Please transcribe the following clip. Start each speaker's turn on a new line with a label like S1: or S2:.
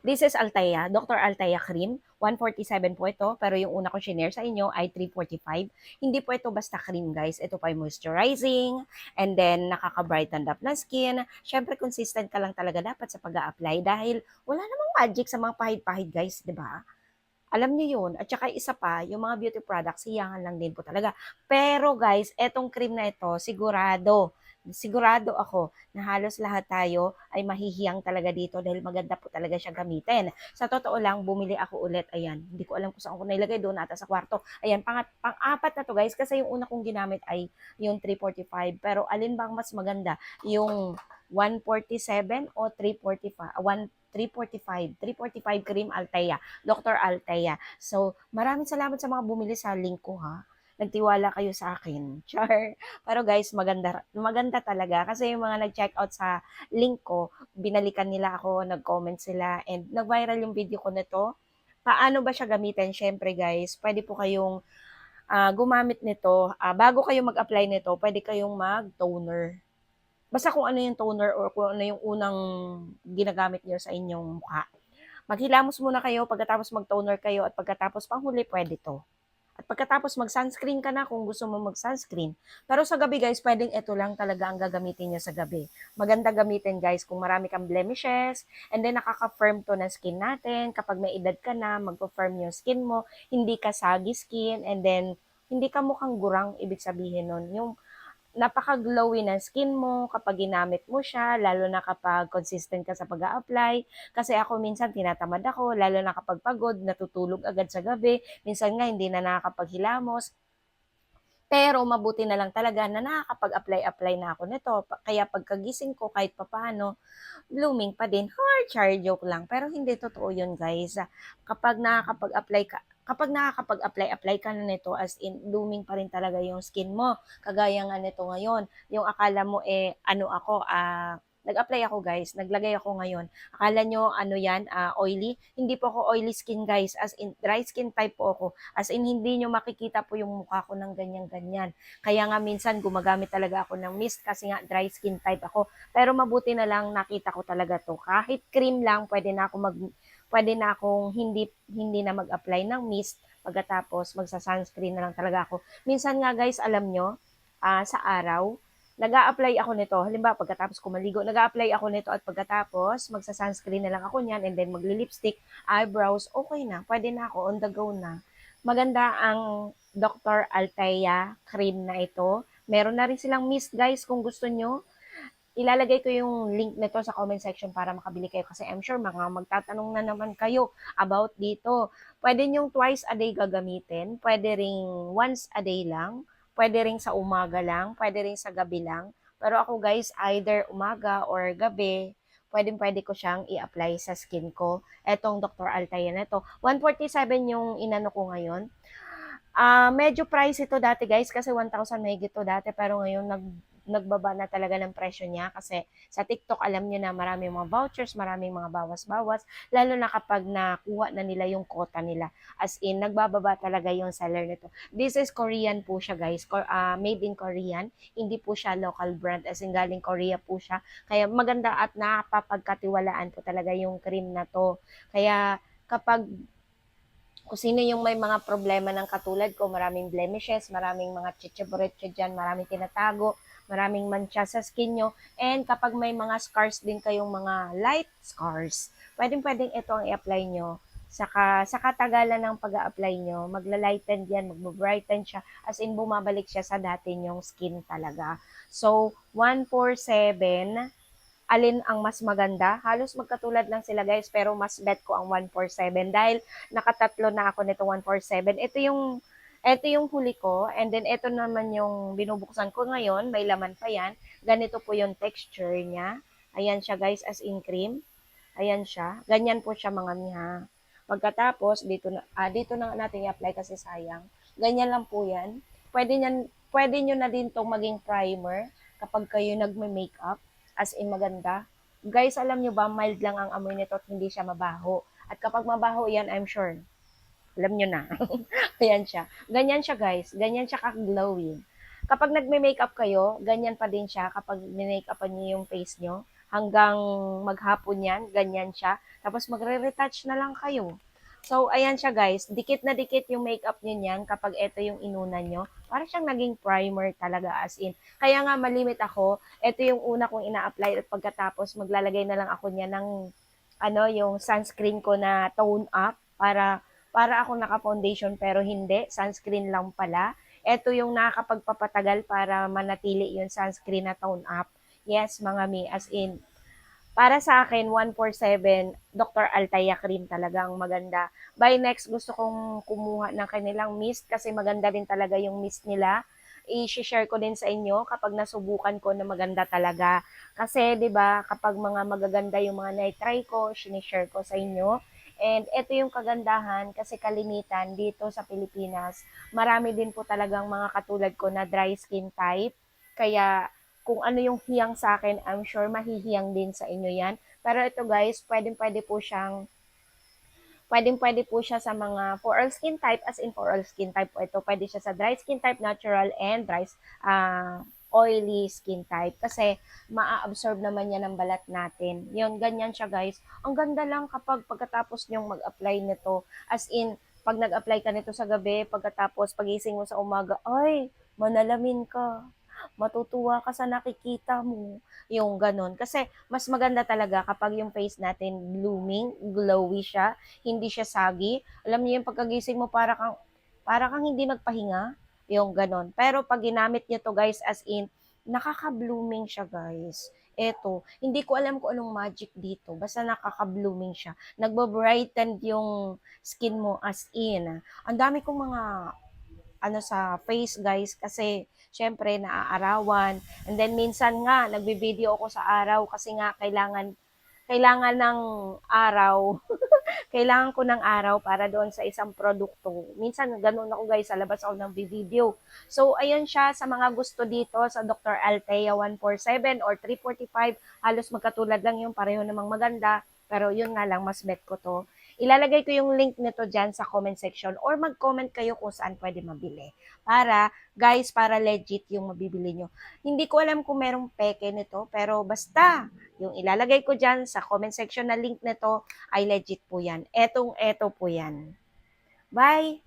S1: This is Althea, Dr. Althea Cream. 147 po ito, pero yung una ko shinare sa inyo ay 345. Hindi po ito basta cream, guys. Ito pa ay moisturizing, and then nakaka-brighten up na skin. Syempre, consistent ka lang talaga dapat sa pag-a-apply dahil wala namang magic sa mga pahid-pahid, guys, di ba? Alam niyo yun. At saka isa pa, yung mga beauty products, hiyangan lang din po talaga. Pero guys, etong cream na ito, sigurado ako na halos lahat tayo ay mahihiyang talaga dito dahil maganda po talaga siya gamitin. Sa totoo lang, bumili ako ulit. Ayan, hindi ko alam kung saan ko nilagay doon ata sa kwarto. Ayan, pang-apat na to guys kasi yung una kong ginamit ay yung 345. Pero alin bang mas maganda? Yung 147 o 345? 345. 345 cream Altea. Dr. Altea. So, maraming salamat sa mga bumili sa link ko ha. Nagtiwala kayo sa akin. Char. Pero guys, maganda, maganda talaga. Kasi yung mga nag-check out sa link ko, binalikan nila ako, nag-comment sila, and nag-viral yung video ko nito. Paano ba siya gamitin? Syempre guys, pwede po kayong gumamit nito. Bago kayo mag-apply nito, pwede kayong mag-toner. Basta kung ano yung toner or kung ano yung unang ginagamit niyo sa inyong mukha. Maghilamos muna kayo, pagkatapos mag-toner kayo, at pagkatapos panghuli, pwede to. At pagkatapos mag-sunscreen ka na kung gusto mo mag-sunscreen. Pero sa gabi guys, pwedeng ito lang talaga ang gagamitin niya sa gabi. Maganda gamitin guys kung marami kang blemishes, and then nakaka-firm to na skin natin. Kapag may edad ka na, mag-firm yung skin mo, hindi ka saggy skin, and then hindi ka mukhang gurang, ibig sabihin nun. Yung napaka-glowy ng skin mo kapag ginamit mo siya, lalo na kapag consistent ka sa pag-a-apply. Kasi ako minsan tinatamad ako, lalo na kapag pagod, natutulog agad sa gabi. Minsan nga hindi na nakakapaghilamos. Pero mabuti na lang talaga na nakakapag-apply na ako nito. Kaya pagkagising ko kahit papaano, blooming pa din. Char, joke lang. Pero hindi totoo yun, guys. Kapag nakakapag-apply ka na nito, as in, blooming pa rin talaga yung skin mo. Kagaya nga nito ngayon. Yung akala mo, ano ako, nag-apply ako guys, naglagay ako ngayon. Akala nyo ano yan, oily? Hindi po ako oily skin guys, as in dry skin type po ako. As in hindi nyo makikita po yung mukha ko ng ganyan-ganyan. Kaya nga minsan gumagamit talaga ako ng mist kasi nga dry skin type ako. Pero mabuti na lang nakita ko talaga to. Kahit cream lang, pwede na akong hindi na mag-apply ng mist pagkatapos magsa-sunscreen na lang talaga ako. Minsan nga guys, alam nyo, sa araw, nag-a-apply ako nito. Halimbawa, pagkatapos ko maligo, nag-a-apply ako nito at pagkatapos magsa-sunscreen na lang ako niyan and then magli-lipstick, eyebrows, okay na. Pwede na ako, on the go na. Maganda ang Dr. Althea cream na ito. Meron na rin silang mist guys kung gusto nyo. Ilalagay ko yung link nito sa comment section para makabili kayo kasi I'm sure mga magtatanong na naman kayo about dito. Pwede nyong twice a day gagamitin, pwede ring once a day lang, pwede ring sa umaga lang, pwede ring sa gabi lang. Pero ako guys, either umaga or gabi, pwede ko siyang i-apply sa skin ko. Etong Dr. Altair na ito. 147 yung inano ko ngayon. Medyo price ito dati guys kasi 1,000 mahigit to dati pero ngayon nagbaba na talaga ng presyo niya kasi sa TikTok alam niyo na maraming mga vouchers, maraming mga bawas-bawas lalo na kapag nakuha na nila yung quota nila. As in nagbababa talaga yung seller nito. This is Korean po siya guys, made in Korean. Hindi po siya local brand as in galing Korea po siya. Kaya maganda at napapagkatiwalaan po talaga yung cream na to. Kaya kapag kung sino yung may mga problema ng katulad ko, maraming blemishes, maraming mga chichiburetso dyan, maraming tinatago, maraming mancha sa skin nyo, and kapag may mga scars din kayong mga light scars, pwedeng ito ang i-apply nyo. Sa katagalan ng pag-a-apply nyo, magla-lighten yan, mag-brighten siya, as in bumabalik siya sa dati nyong skin talaga. So, 147, alin ang mas maganda? Halos magkatulad lang sila guys, pero mas bet ko ang 147 dahil nakatatlo na ako nito 147. Ito yung huli ko, and then ito naman yung binubuksan ko ngayon, may laman pa yan. Ganito po yung texture niya. Ayan siya guys, as in cream. Ayan siya. Ganyan po siya mga miha. Pagkatapos, dito na natin i-apply kasi sayang. Ganyan lang po yan. Pwede nyo na din itong maging primer kapag kayo nagme-makeup. As in maganda. Guys, alam nyo ba, mild lang ang amoy nito at hindi siya mabaho. At kapag mabaho yan, I'm sure, alam nyo na. Ayan siya. Ganyan siya guys. Ganyan siya ka-glowing. Kapag nagme-makeup kayo, ganyan pa din siya kapag ni-makeupan nyo yung face nyo. hanggang maghapon yan, ganyan siya. Tapos magre-retouch na lang kayo. So, ayan siya guys, dikit na dikit yung makeup nyo niyan kapag ito yung inunan nyo. Para siyang naging primer talaga as in. Kaya nga malimit ako, ito yung una kong ina-apply at pagkatapos maglalagay na lang ako niya ng yung sunscreen ko na tone up para ako naka-foundation pero hindi, sunscreen lang pala. Ito yung nakakapagpapatagal para manatili yung sunscreen na tone up. Yes, mga mi, as in, para sa akin, 147, Dr. Altaya cream talaga ang maganda. By next, gusto kong kumuha ng kanilang mist kasi maganda din talaga yung mist nila. I-share ko din sa inyo kapag nasubukan ko na maganda talaga. Kasi, di ba, kapag mga magaganda yung mga na-try ko, sinishare ko sa inyo. And ito yung kagandahan kasi kalimitan dito sa Pilipinas, marami din po talagang mga katulad ko na dry skin type. Kaya kung ano yung hiyang sa akin, I'm sure mahihiyang din sa inyo yan. Pero ito guys, pwedeng-pwede po siya sa mga for all skin type, as in for all skin type po ito. Pwede siya sa dry skin type, natural, and oily skin type. Kasi maa-absorb naman yan ng balat natin. Yun, ganyan siya guys. Ang ganda lang kapag pagkatapos nyong mag-apply nito. As in, pag nag-apply ka nito sa gabi, pagkatapos pagising mo sa umaga, ay, manalamin ka, matutuwa ka sa nakikita mo. Yung ganun. Kasi mas maganda talaga kapag yung face natin blooming, glowy siya, hindi siya saggy. Alam niyo yung pagkagising mo para kang hindi nagpahinga, yung ganun. Pero pag ginamit niyo to guys as in, nakaka-blooming siya guys. Eto, hindi ko alam kung anong magic dito. Basta nakaka-blooming siya. Nagbo-brighten yung skin mo as in. Ang dami kong mga sa face guys kasi syempre naaarawan and then minsan nga nagbi-video ako sa araw kasi nga kailangan ng araw. Kailangan ko ng araw para doon sa isang produkto. Minsan ganun ako guys, sa labas ako ng video. So ayun siya sa mga gusto dito sa Dr. Althea 147 or 345, halos magkatulad lang yung pareho namang maganda. Pero yun nga lang, mas bet ko to. Ilalagay ko yung link nito dyan sa comment section or mag-comment kayo kung saan pwede mabili. Para legit yung mabibili nyo. Hindi ko alam kung merong peke nito, pero basta, yung ilalagay ko dyan sa comment section na link nito, ay legit po yan. Eto po yan. Bye!